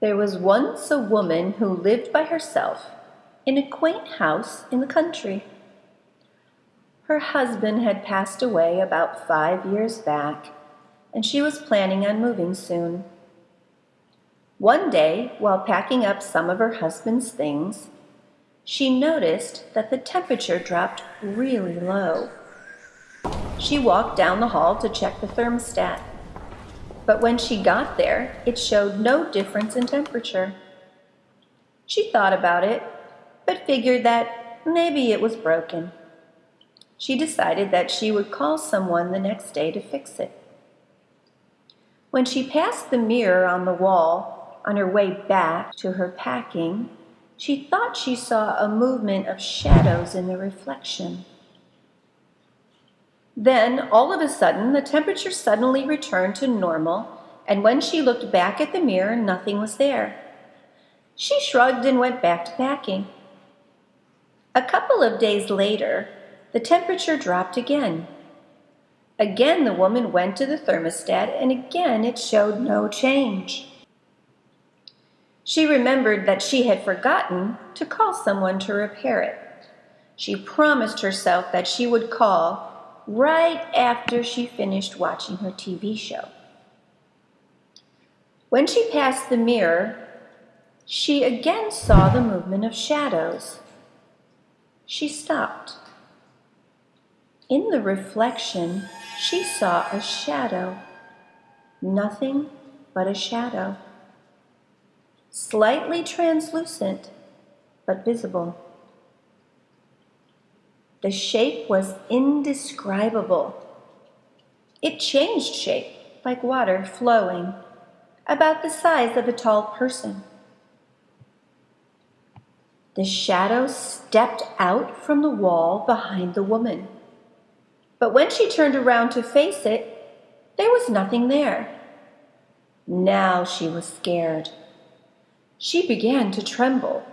There was once a woman who lived by herself in a quaint house in the country. Her husband had passed away about 5 years back, and she was planning on moving soon. One day, while packing up some of her husband's things, she noticed that the temperature dropped really low. She walked down the hall to check the thermostat, but when she got there, it showed no difference in temperature. She thought about it, but figured that maybe it was broken. She decided that she would call someone the next day to fix it. When she passed the mirror on the wall on her way back to her packing, she thought she saw a movement of shadows in the reflection. Then, all of a sudden, the temperature suddenly returned to normal, and when she looked back at the mirror, nothing was there. She shrugged and went back to packing. A couple of days later, the temperature dropped again. Again, the woman went to the thermostat, and again it showed no change. She remembered that she had forgotten to call someone to repair it. She promised herself that she would call right after she finished watching her TV show. When she passed the mirror, she again saw the movement of shadows. She stopped. In the reflection, she saw a shadow. Nothing but a shadow. Slightly translucent, but visible. The shape was indescribable. It changed shape, like water flowing, about the size of a tall person. The shadow stepped out from the wall behind the woman. But when she turned around to face it, there was nothing there. Now she was scared. She began to tremble.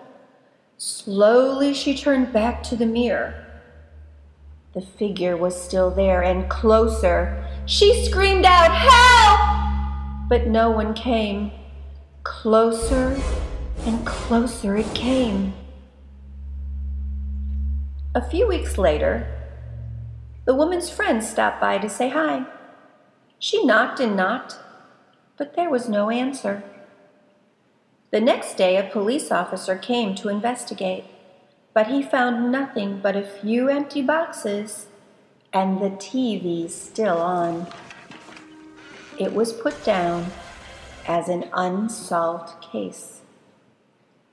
Slowly she turned back to the mirror. The figure was still there and closer. She screamed out, "Help!" But no one came. Closer and closer it came. A few weeks later, the woman's friend stopped by to say hi. She knocked and knocked, but there was no answer. The next day, a police officer came to investigate, but he found nothing but a few empty boxes and the TV still on. It was put down as an unsolved case.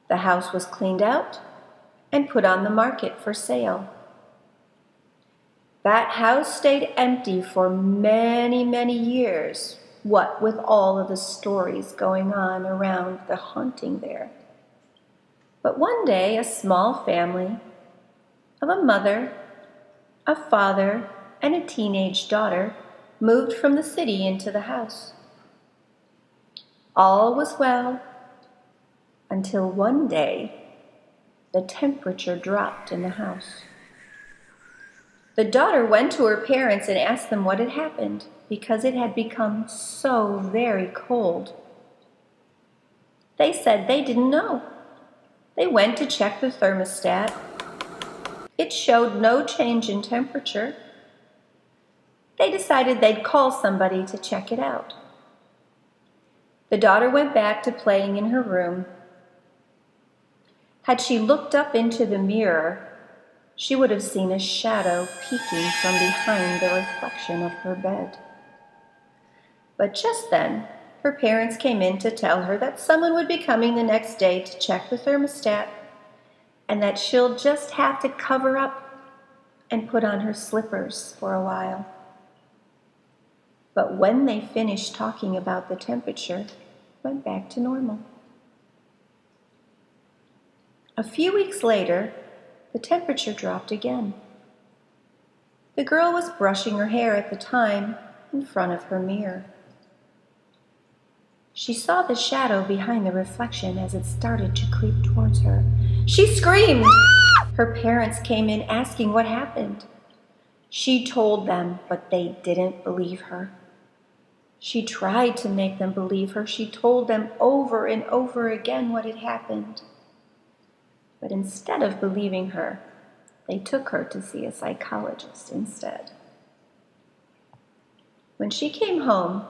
The house was cleaned out and put on the market for sale. That house stayed empty for many, many years, what with all of the stories going on around the haunting there. But one day, a small family of a mother, a father, and a teenage daughter moved from the city into the house. All was well until one day the temperature dropped in the house. The daughter went to her parents and asked them what had happened because it had become so very cold. They said they didn't know. They went to check the thermostat. It showed no change in temperature. They decided they'd call somebody to check it out. The daughter went back to playing in her room. Had she looked up into the mirror, she would have seen a shadow peeking from behind the reflection of her bed. But just then, her parents came in to tell her that someone would be coming the next day to check the thermostat, and that she'll just have to cover up and put on her slippers for a while. But when they finished talking about the temperature, it went back to normal. A few weeks later, the temperature dropped again. The girl was brushing her hair at the time in front of her mirror. She saw the shadow behind the reflection as it started to creep towards her. She screamed! Her parents came in asking what happened. She told them, but they didn't believe her. She tried to make them believe her. She told them over and over again what had happened. But instead of believing her, they took her to see a psychologist instead. When she came home,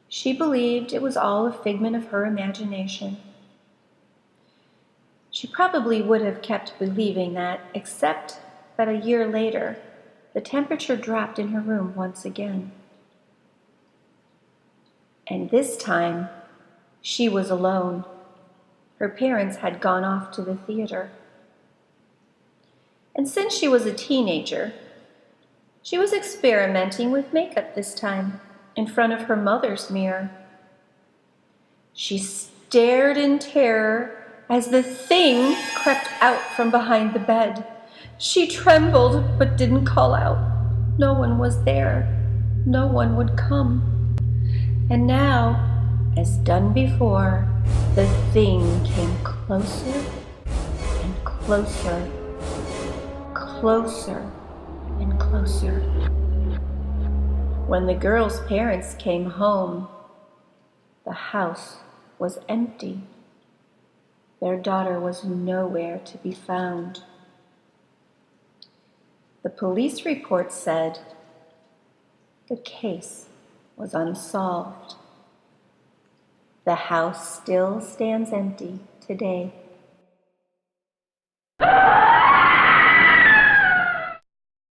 she believed it was all a figment of her imagination. She probably would have kept believing that, except that a year later, the temperature dropped in her room once again. And this time, she was alone. Her parents had gone off to the theater. And since she was a teenager, she was experimenting with makeup this time in front of her mother's mirror. She stared in terror as the thing crept out from behind the bed. She trembled but didn't call out. No one was there. No one would come. And now, as done before, the thing came closer and closer, closer and closer. When the girl's parents came home, the house was empty. Their daughter was nowhere to be found. The police report said the case was unsolved. The house still stands empty today.